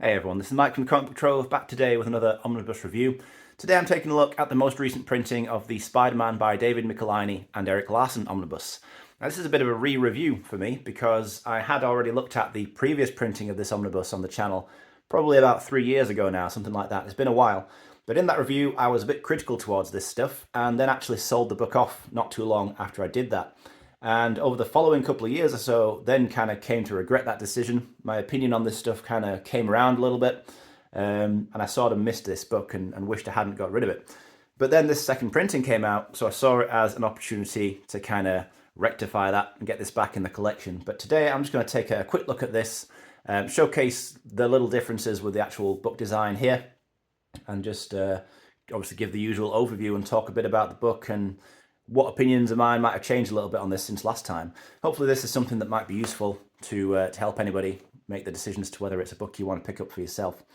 Hey everyone, this is Mike from Comic Book Trove, back today with another Omnibus review. Today I'm taking a look at the most recent printing of the Spider-Man by David Michelinie and Erik Larsen Omnibus. Now this is a bit of a re-review for me because I had already looked at the previous printing of this Omnibus on the channel probably about 3 years ago now, something like that. It's been a while. But in that review I was a bit critical towards this stuff and then actually sold the book off not too long after I did that. And over the following couple of years or so, then kind of came to regret that decision. My opinion on this stuff kind of came around a little bit, and I sort of missed this book and wished I hadn't got rid of it. But then this second printing came out, so I saw it as an opportunity to kind of rectify that and get this back in the collection. But today I'm just going to take a quick look at this, showcase the little differences with the actual book design here, and just obviously give the usual overview and talk a bit about the book and what opinions of mine might have changed a little bit on this since last time. Hopefully this is something that might be useful to help anybody make the decisions to whether it's a book you want to pick up for yourself.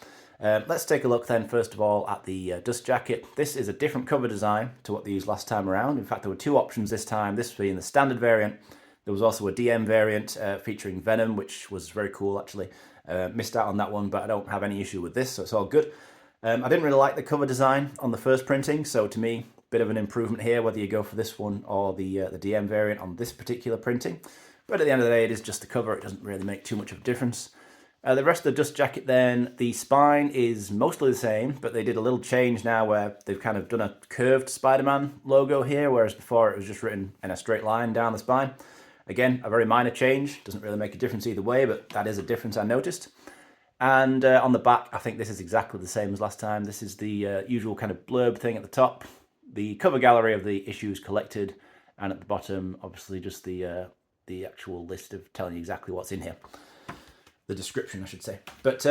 Let's take a look then first of all at the dust jacket. This is a different cover design to what they used last time around. In fact, there were two options this time, this being the standard variant. There was also a DM variant featuring Venom, which was very cool actually. Missed out on that one, but I don't have any issue with this, so it's all good. I didn't really like the cover design on the first printing, so to me, bit of an improvement here, whether you go for this one or the DM variant on this particular printing. But at the end of the day, it is just the cover. It doesn't really make too much of a difference. The rest of the dust jacket then, the spine is mostly the same, but they did a little change now where they've kind of done a curved Spider-Man logo here, whereas before it was just written in a straight line down the spine. Again, a very minor change. Doesn't really make a difference either way, but that is a difference I noticed. And on the back, I think this is exactly the same as last time. This is the usual kind of blurb thing at the top. The cover gallery of the issues collected, and at the bottom, obviously, just the actual list of telling you exactly what's in here. The description, I should say. But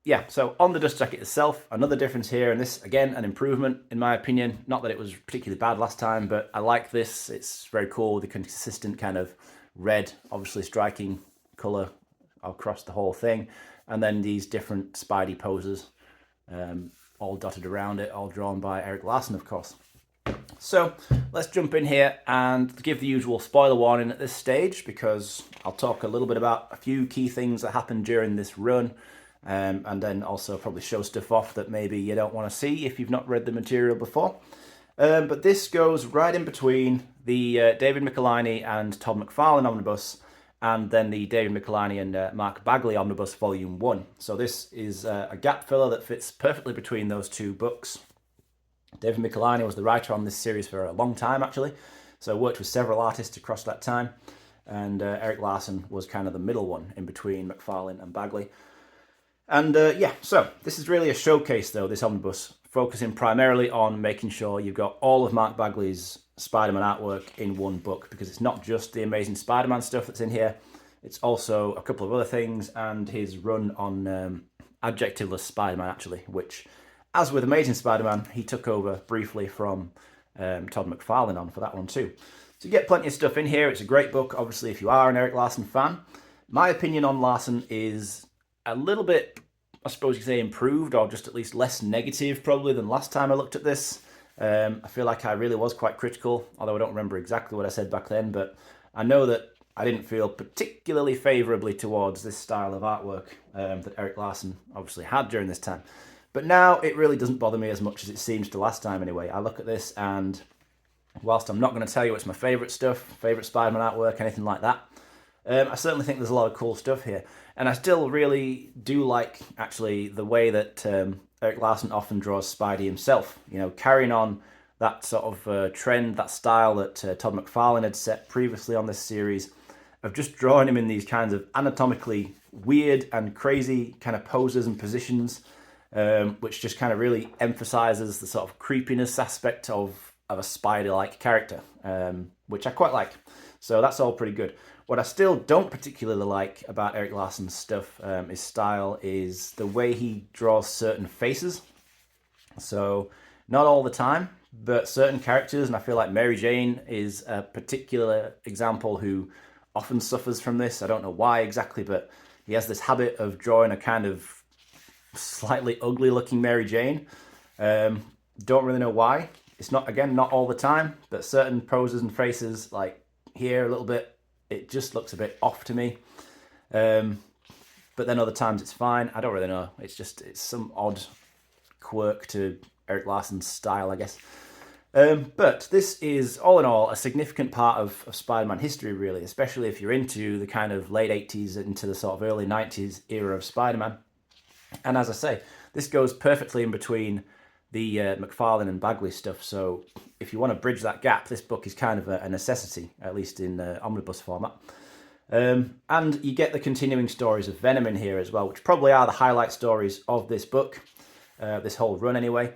yeah, so on the dust jacket itself, another difference here, and this, again, an improvement, in my opinion. Not that it was particularly bad last time, but I like this. It's very cool, the consistent kind of red, obviously striking colour across the whole thing. And then these different Spidey poses, all dotted around it, all drawn by Erik Larsen, of course. So let's jump in here and give the usual spoiler warning at this stage, because I'll talk a little bit about a few key things that happened during this run, and then also probably show stuff off that maybe you don't want to see if you've not read the material before. But this goes right in between the David Michelinie and Todd McFarlane Omnibus, and then the David Michelinie and Mark Bagley Omnibus Volume 1. So this is a gap filler that fits perfectly between those two books. David Michelinie was the writer on this series for a long time, actually, so worked with several artists across that time, and Erik Larsen was kind of the middle one in between McFarlane and Bagley. And yeah, so this is really a showcase, though, this omnibus, focusing primarily on making sure you've got all of Mark Bagley's Spider-Man artwork in one book, because it's not just the Amazing Spider-Man stuff that's in here, it's also a couple of other things, and his run on Adjectiveless Spider-Man, actually, which, as with Amazing Spider-Man, he took over briefly from Todd McFarlane on for that one too. So you get plenty of stuff in here. It's a great book, obviously, if you are an Erik Larsen fan. My opinion on Larsen is a little bit, I suppose you could say, improved, or just at least less negative probably than last time I looked at this. I feel like I really was quite critical, although I don't remember exactly what I said back then, but I know that I didn't feel particularly favourably towards this style of artwork that Erik Larsen obviously had during this time. But now it really doesn't bother me as much as it seems to last time anyway. I look at this and whilst I'm not going to tell you it's my favourite stuff, favourite Spider-Man artwork, anything like that, I certainly think there's a lot of cool stuff here. And I still really do like, actually, the way that Erik Larsen often draws Spidey himself. You know, carrying on that sort of trend, that style that Todd McFarlane had set previously on this series, of just drawing him in these kinds of anatomically weird and crazy kind of poses and positions, which just kind of really emphasizes the sort of creepiness aspect of a spider-like character, which I quite like. So that's all pretty good. What I still don't particularly like about Erik Larsen's stuff, his style, is the way he draws certain faces. So not all the time, but certain characters, and I feel like Mary Jane is a particular example who often suffers from this. I don't know why exactly, but he has this habit of drawing a kind of slightly ugly looking Mary Jane. Don't really know why. It's not, again, not all the time, but certain poses and faces, like here a little bit, it just looks a bit off to me. but then other times it's fine. I don't really know. It's some odd quirk to Erik Larsen's style, I guess. But this is, all in all, a significant part of Spider-Man history, really, especially if you're into the kind of late 80s into the sort of early 90s era of Spider-Man. And as I say, this goes perfectly in between the McFarlane and Bagley stuff, so if you want to bridge that gap, this book is kind of a necessity, at least in omnibus format. And you get the continuing stories of Venom in here as well, which probably are the highlight stories of this book, this whole run anyway.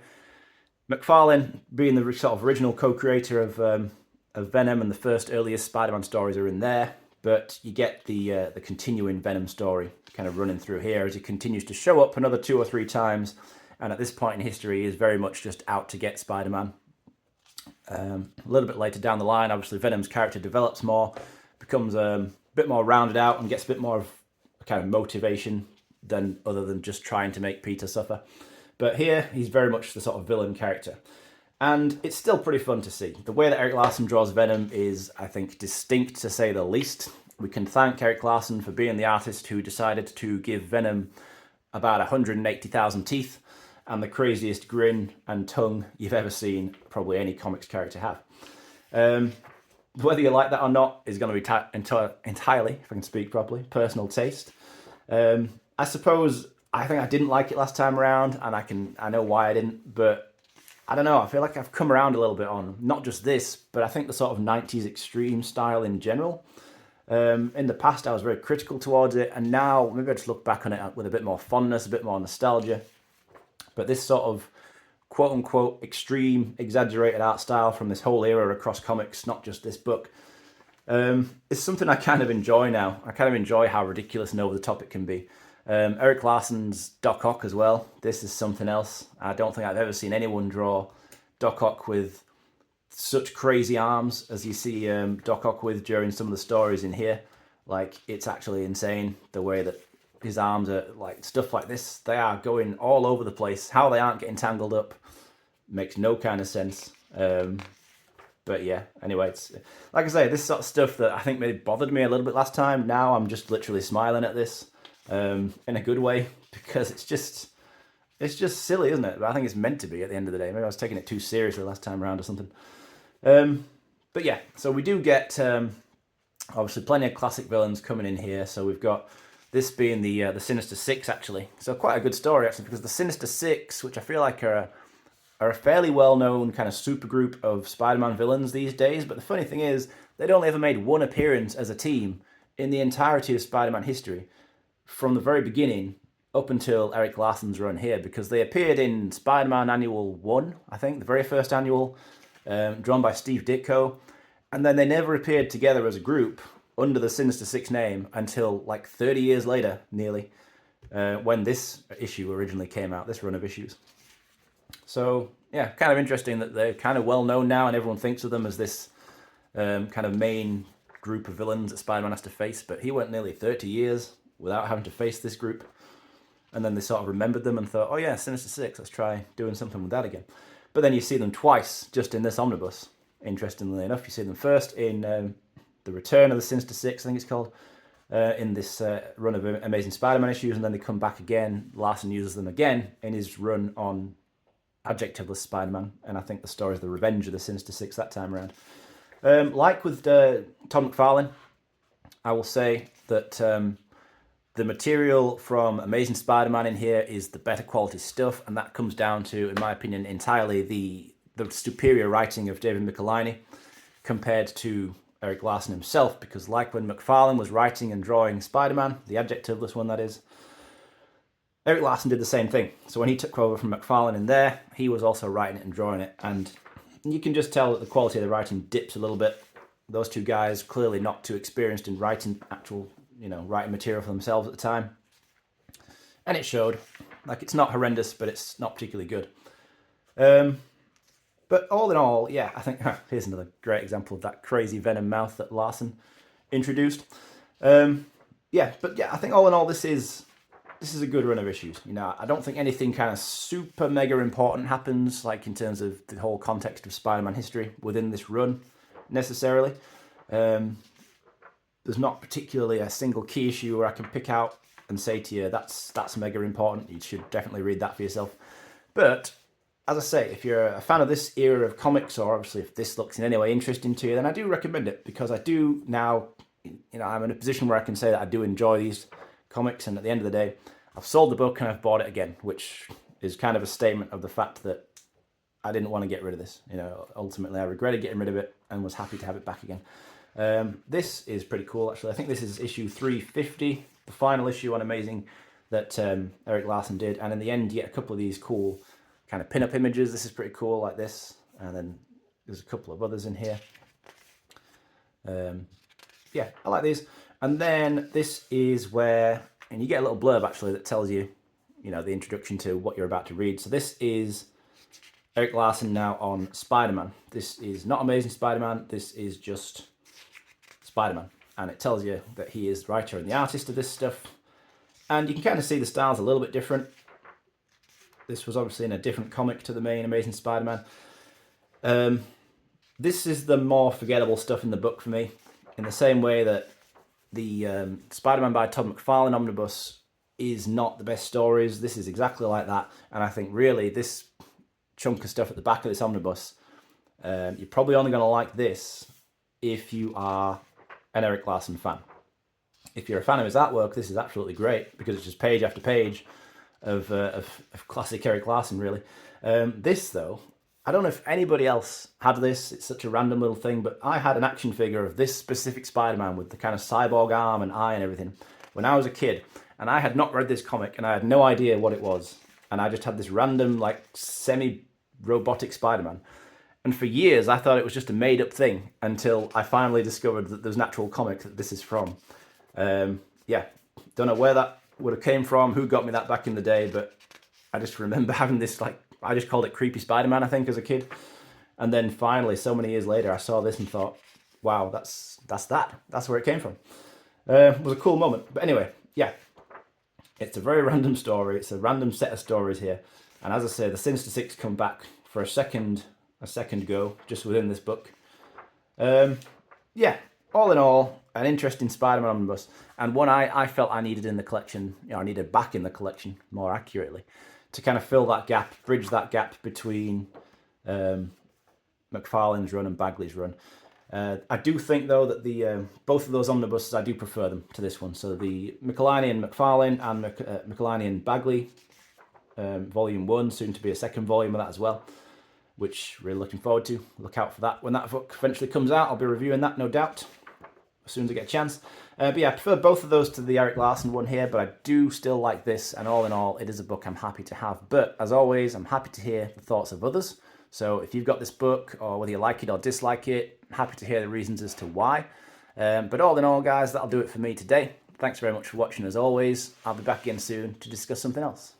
McFarlane, being the sort of original co-creator of Venom, and the first earliest Spider-Man stories are in there, but you get the continuing Venom story kind of running through here as he continues to show up another 2 or 3 times, and at this point in history is very much just out to get Spider-Man. A little bit later down the line, obviously Venom's character develops more, becomes a bit more rounded out, and gets a bit more of a kind of motivation other than just trying to make Peter suffer. But here, he's very much the sort of villain character. And it's still pretty fun to see. The way that Erik Larsen draws Venom is, I think, distinct to say the least. We can thank Erik Larsen for being the artist who decided to give Venom about 180,000 teeth and the craziest grin and tongue you've ever seen probably any comics character have. Whether you like that or not is going to be entirely, if I can speak properly, personal taste. I suppose I think I didn't like it last time around, and I know why I didn't, but I don't know, I feel like I've come around a little bit on not just this, but I think the sort of 90s extreme style in general. In the past I was very critical towards it, and now maybe I just look back on it with a bit more fondness, a bit more nostalgia. But this sort of quote-unquote extreme, exaggerated art style from this whole era across comics, not just this book, is something I kind of enjoy now. I kind of enjoy how ridiculous and over the top it can be. Erik Larsen's Doc Ock as well. This is something else. I don't think I've ever seen anyone draw Doc Ock with such crazy arms as you see Doc Ock with during some of the stories in here. Like, it's actually insane the way that his arms are, like, stuff like this. They are going all over the place. How they aren't getting tangled up makes no kind of sense. But yeah, anyway, it's like I say, this sort of stuff that I think maybe bothered me a little bit last time. Now I'm just literally smiling at this. In a good way, because it's just silly, isn't it? But I think it's meant to be at the end of the day. Maybe I was taking it too seriously last time around or something. But yeah, so we do get obviously plenty of classic villains coming in here. So we've got this being the Sinister Six, actually. So quite a good story, actually, because the Sinister Six, which I feel like are a fairly well-known kind of supergroup of Spider-Man villains these days. But the funny thing is, they'd only ever made one appearance as a team in the entirety of Spider-Man history, from the very beginning up until Erik Larsen's run here, because they appeared in Spider-Man Annual 1, I think, the very first annual, drawn by Steve Ditko, and then they never appeared together as a group under the Sinister Six name until like 30 years later, nearly, when this issue originally came out, this run of issues. So, yeah, kind of interesting that they're kind of well known now and everyone thinks of them as this kind of main group of villains that Spider-Man has to face, but he went nearly 30 years without having to face this group. And then they sort of remembered them and thought, oh yeah, Sinister Six, let's try doing something with that again. But then you see them twice just in this omnibus, interestingly enough. You see them first in The Return of the Sinister Six, I think it's called, in this run of Amazing Spider-Man issues, and then they come back again. Larsen uses them again in his run on Adjectiveless Spider-Man, and I think the story is The Revenge of the Sinister Six that time around. Like with Todd McFarlane, I will say that the material from Amazing Spider-Man in here is the better quality stuff, and that comes down to, in my opinion, entirely the superior writing of David Michelinie compared to Erik Larsen himself, because like when McFarlane was writing and drawing Spider-Man, the adjectiveless one that is, Erik Larsen did the same thing. So when he took over from McFarlane in there, he was also writing it and drawing it, and you can just tell that the quality of the writing dips a little bit. Those two guys clearly not too experienced in writing actual, writing material for themselves at the time. And it showed. Like, it's not horrendous, but it's not particularly good. But all in all, yeah, I think, here's another great example of that crazy Venom mouth that Larsen introduced. I think all in all, this is a good run of issues. I don't think anything kind of super mega important happens, like in terms of the whole context of Spider-Man history within this run, necessarily. There's not particularly a single key issue where I can pick out and say to you that's mega important. You should definitely read that for yourself. But as I say, if you're a fan of this era of comics, or obviously if this looks in any way interesting to you, then I do recommend it, because I do now, I'm in a position where I can say that I do enjoy these comics, and at the end of the day, I've sold the book and I've bought it again, which is kind of a statement of the fact that I didn't want to get rid of this. Ultimately I regretted getting rid of it and was happy to have it back again. This is pretty cool, actually. I think this is issue 350, the final issue on Amazing that Erik Larsen did, and in the end you get a couple of these cool kind of pin-up images. This is pretty cool, like this, and then there's a couple of others in here. Yeah, I like these. And then this is where, and you get a little blurb actually that tells you, the introduction to what you're about to read. So this is Erik Larsen now on Spider-Man. This is not Amazing Spider-Man, this is just Spider-Man. And it tells you that he is the writer and the artist of this stuff. And you can kind of see the style's a little bit different. This was obviously in a different comic to the main Amazing Spider-Man. This is the more forgettable stuff in the book for me, in the same way that the Spider-Man by Todd McFarlane Omnibus is not the best stories. This is exactly like that, and I think really this chunk of stuff at the back of this omnibus, you're probably only going to like this if you are an Erik Larsen fan. If you're a fan of his artwork, this is absolutely great, because it's just page after page of classic Erik Larsen, really. This, though, I don't know if anybody else had this. It's such a random little thing, but I had an action figure of this specific Spider-Man with the kind of cyborg arm and eye and everything when I was a kid, and I had not read this comic, and I had no idea what it was, and I just had this random, like, semi-robotic Spider-Man. And for years, I thought it was just a made-up thing, until I finally discovered that there's an actual comic that this is from. Yeah, don't know where that would have came from, who got me that back in the day, but I just remember having this, like, I just called it Creepy Spider-Man, I think, as a kid. And then finally, so many years later, I saw this and thought, wow, that's where it came from. It was a cool moment. But anyway, yeah, it's a very random story. It's a random set of stories here. And as I say, the Sinister Six come back for a second go, just within this book. Yeah, all in all, an interesting Spider-Man omnibus, and one I felt I needed in the collection, I needed back in the collection, more accurately, to kind of fill that gap, bridge that gap between McFarlane's run and Bagley's run. I do think, though, that the both of those omnibuses, I do prefer them to this one. So the Michelinie and McFarlane, and Michelinie and Bagley, Volume 1, soon to be a second volume of that as well, which really looking forward to. Look out for that. When that book eventually comes out, I'll be reviewing that, no doubt, as soon as I get a chance. But yeah, I prefer both of those to the Erik Larsen one here, but I do still like this, and all in all, it is a book I'm happy to have. But as always, I'm happy to hear the thoughts of others. So if you've got this book, or whether you like it or dislike it, I'm happy to hear the reasons as to why. But all in all, guys, that'll do it for me today. Thanks very much for watching as always. I'll be back again soon to discuss something else.